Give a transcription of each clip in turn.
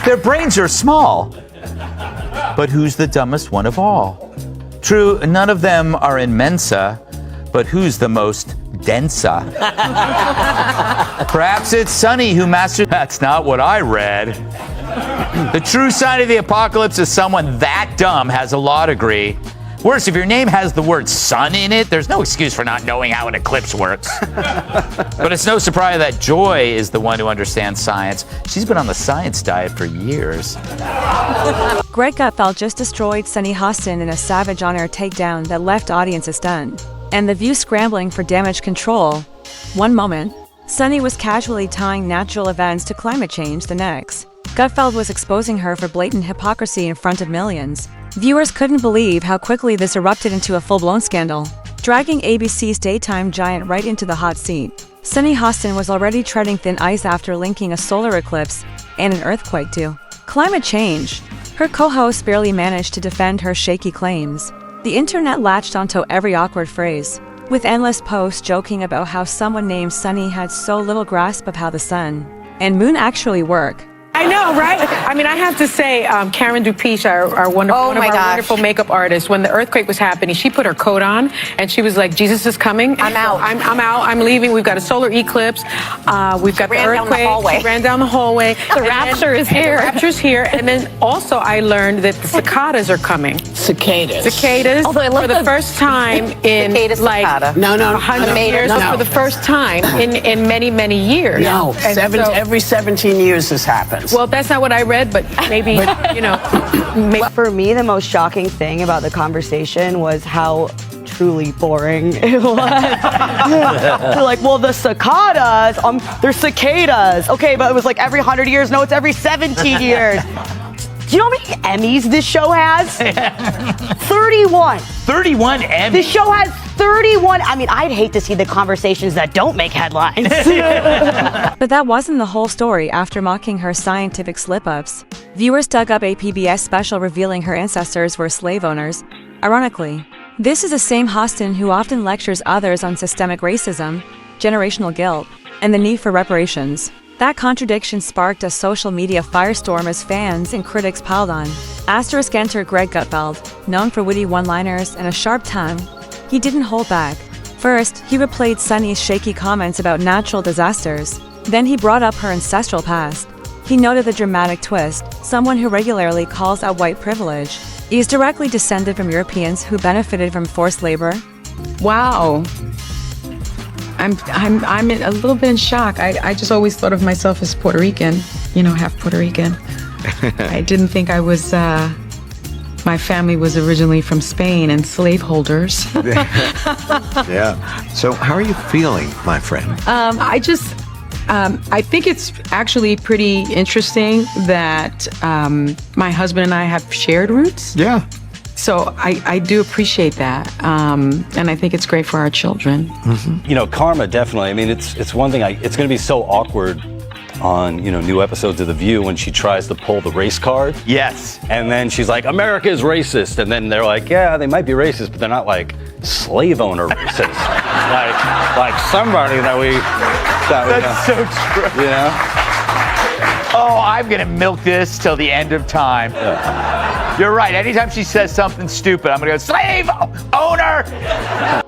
Their brains are small. But who's the dumbest one of all? True, none of them are in Mensa, but who's the most densa? Perhaps it's Sunny who mastered. That's not what I read. The true sign of the apocalypse is someone that dumb has a law degree. Worse, if your name has the word sun in it, there's no excuse for not knowing how an eclipse works. But it's no surprise that Joy is the one who understands science. She's been on the science diet for years. Greg Gutfeld just destroyed Sonny Hostin in a savage on-air takedown that left audiences stunned. And the View scrambling for damage control. One moment, Sonny was casually tying natural events to climate change the next. Gutfeld was exposing her for blatant hypocrisy in front of millions. Viewers couldn't believe how quickly this erupted into a full-blown scandal, dragging ABC's daytime giant right into the hot seat. Sonny Hostin was already treading thin ice after linking a solar eclipse and an earthquake to climate change. Her co-host barely managed to defend her shaky claims. The internet latched onto every awkward phrase, with endless posts joking about how someone named Sunny had so little grasp of how the sun and moon actually work. I know, right? I mean, I have to say, Karen Dupiche, our wonderful makeup artist, when the earthquake was happening, she put her coat on and she was like, Jesus is coming. I'm out. I'm out. I'm leaving. We've got a solar eclipse. We've got the earthquake. She ran down the hallway. The rapture is here. The rapture's here. And then also I learned that the cicadas are coming. Cicadas. Cicadas. Although I love for the first time in like No, 100 years. No. For the first time in many, many years. No, every 17 years this happens. Well, that's not what I read, but maybe, you know. For me, the most shocking thing about the conversation was how truly boring it was. They're like, well, the cicadas, they're cicadas. Okay, but it was like every 100 years. No, it's every 17 years. Do you know how many Emmys this show has? 31. 31 Emmys? This show has 31. I mean, I'd hate to see the conversations that don't make headlines. But that wasn't the whole story. After mocking her scientific slip-ups, viewers dug up a PBS special revealing her ancestors were slave owners. Ironically, this is the same Hostin who often lectures others on systemic racism, generational guilt, and the need for reparations. That contradiction sparked a social media firestorm as fans and critics piled on. Asterisk enter Greg Gutfeld, known for witty one-liners and a sharp tongue. He didn't hold back. First, he replayed Sunny's shaky comments about natural disasters. Then he brought up her ancestral past. He noted the dramatic twist. Someone who regularly calls out white privilege is directly descended from Europeans who benefited from forced labor. Wow. I'm a little bit in shock. I just always thought of myself as Puerto Rican, you know, half Puerto Rican. I didn't think I was, my family was originally from Spain and slaveholders. Yeah. So how are you feeling, my friend? I think it's actually pretty interesting that my husband and I have shared roots. Yeah. So I do appreciate that, and I think it's great for our children. Mm-hmm. You know, karma, definitely. I mean, it's one thing. It's going to be so awkward on, you know, new episodes of The View when she tries to pull the race card. Yes. And then she's like, America is racist. And then they're like, yeah, they might be racist, but they're not like slave owner racist. like somebody that we. That's so true. You know? Oh, I'm going to milk this till the end of time. Yeah. You're right. Anytime she says something stupid, I'm going to go, slave owner!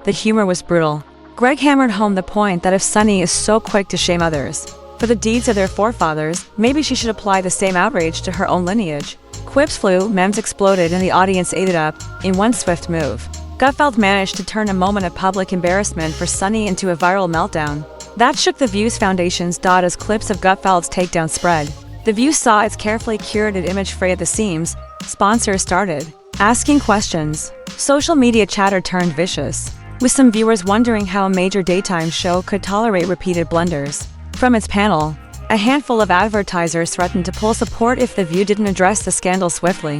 The humor was brutal. Greg hammered home the point that if Sunny is so quick to shame others for the deeds of their forefathers, maybe she should apply the same outrage to her own lineage. Quips flew, memes exploded, and the audience ate it up in one swift move. Gutfeld managed to turn a moment of public embarrassment for Sunny into a viral meltdown. That shook The View's foundations. As clips of Gutfeld's takedown spread, The View saw its carefully curated image fray at the seams. Sponsors started asking questions. Social media chatter turned vicious, with some viewers wondering how a major daytime show could tolerate repeated blunders. From its panel, a handful of advertisers threatened to pull support if The View didn't address the scandal swiftly.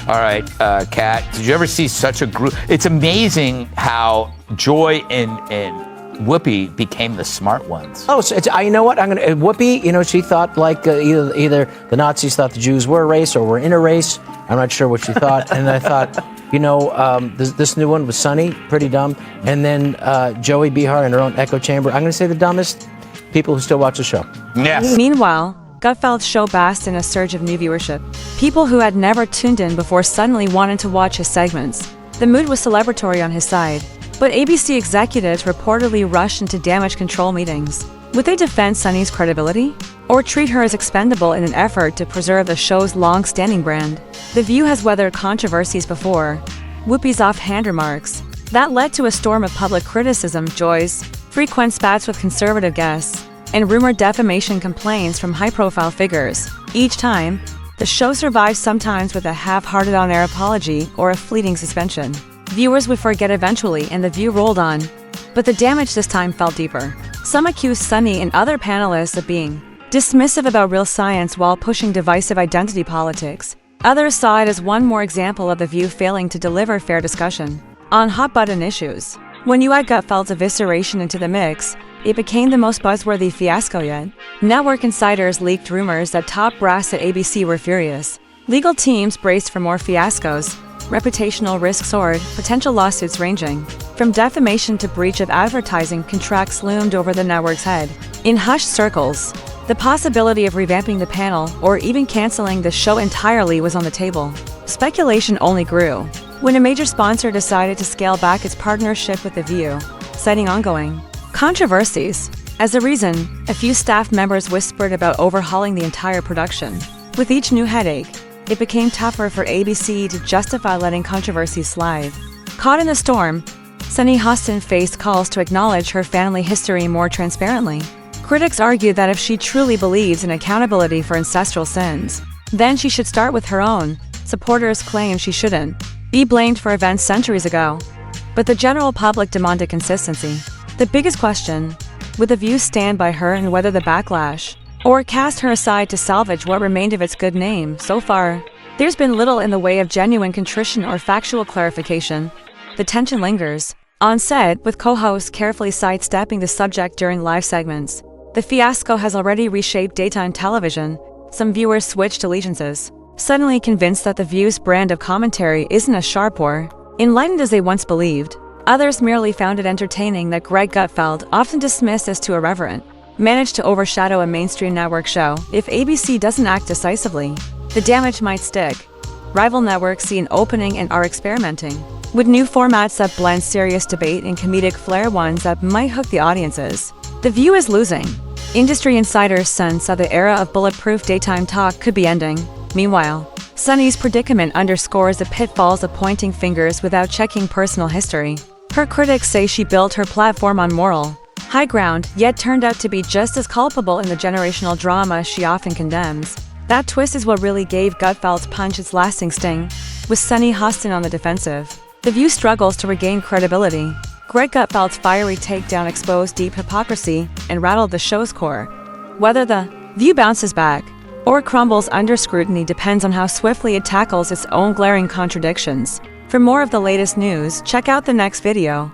All right, Kat, did you ever see such a group? It's amazing how Joy and Whoopi became the smart ones. Oh, so you know what? Whoopi, you know, she thought like either the Nazis thought the Jews were a race or were in a race. I'm not sure what she thought. And I thought, you know, this new one was Sunny, pretty dumb. And then Joey Behar in her own echo chamber. I'm going to say the dumbest people who still watch the show. Yes. Meanwhile, Gutfeld's show basked in a surge of new viewership. People who had never tuned in before suddenly wanted to watch his segments. The mood was celebratory on his side, but ABC executives reportedly rushed into damage control meetings. Would they defend Sunny's credibility? Or treat her as expendable in an effort to preserve the show's long-standing brand? The View has weathered controversies before. Whoopi's offhand remarks that led to a storm of public criticism, Joy's frequent spats with conservative guests, and rumored defamation complaints from high-profile figures. Each time, the show survived, sometimes with a half-hearted on-air apology or a fleeting suspension. Viewers would forget eventually and The View rolled on. But the damage this time felt deeper. Some accused Sunny and other panelists of being dismissive about real science while pushing divisive identity politics. Others saw it as one more example of The View failing to deliver fair discussion on hot-button issues. When you add Gutfeld's evisceration into the mix, it became the most buzzworthy fiasco yet. Network insiders leaked rumors that top brass at ABC were furious. Legal teams braced for more fiascos. Reputational risk soared, potential lawsuits ranging from defamation to breach of advertising contracts loomed over the network's head. In hushed circles, the possibility of revamping the panel or even canceling the show entirely was on the table. Speculation only grew when a major sponsor decided to scale back its partnership with The View, citing ongoing controversies. As a reason, a few staff members whispered about overhauling the entire production. With each new headache, it became tougher for ABC to justify letting controversies slide. Caught in the storm, Sunny Hostin faced calls to acknowledge her family history more transparently. Critics argued that if she truly believes in accountability for ancestral sins, then she should start with her own. Supporters claimed she shouldn't be blamed for events centuries ago. But the general public demanded consistency. The biggest question: would The View stand by her and weather the backlash, or cast her aside to salvage what remained of its good name? So far, there's been little in the way of genuine contrition or factual clarification. The tension lingers. On set, with co-hosts carefully sidestepping the subject during live segments. The fiasco has already reshaped daytime television. Some viewers switched allegiances, suddenly convinced that The View's brand of commentary isn't as sharp or enlightened as they once believed. Others merely found it entertaining that Greg Gutfeld, often dismissed as too irreverent, managed to overshadow a mainstream network show. If ABC doesn't act decisively, the damage might stick. Rival networks see an opening and are experimenting with new formats that blend serious debate and comedic flair, ones that might hook the audiences. The View is losing. Industry insiders sense that the era of bulletproof daytime talk could be ending. Meanwhile, Sunny's predicament underscores the pitfalls of pointing fingers without checking personal history. Her critics say she built her platform on moral high ground, yet turned out to be just as culpable in the generational drama she often condemns. That twist is what really gave Gutfeld's punch its lasting sting, with Sunny Hostin on the defensive. The View struggles to regain credibility. Greg Gutfeld's fiery takedown exposed deep hypocrisy and rattled the show's core. Whether The View bounces back or crumbles under scrutiny depends on how swiftly it tackles its own glaring contradictions. For more of the latest news, check out the next video.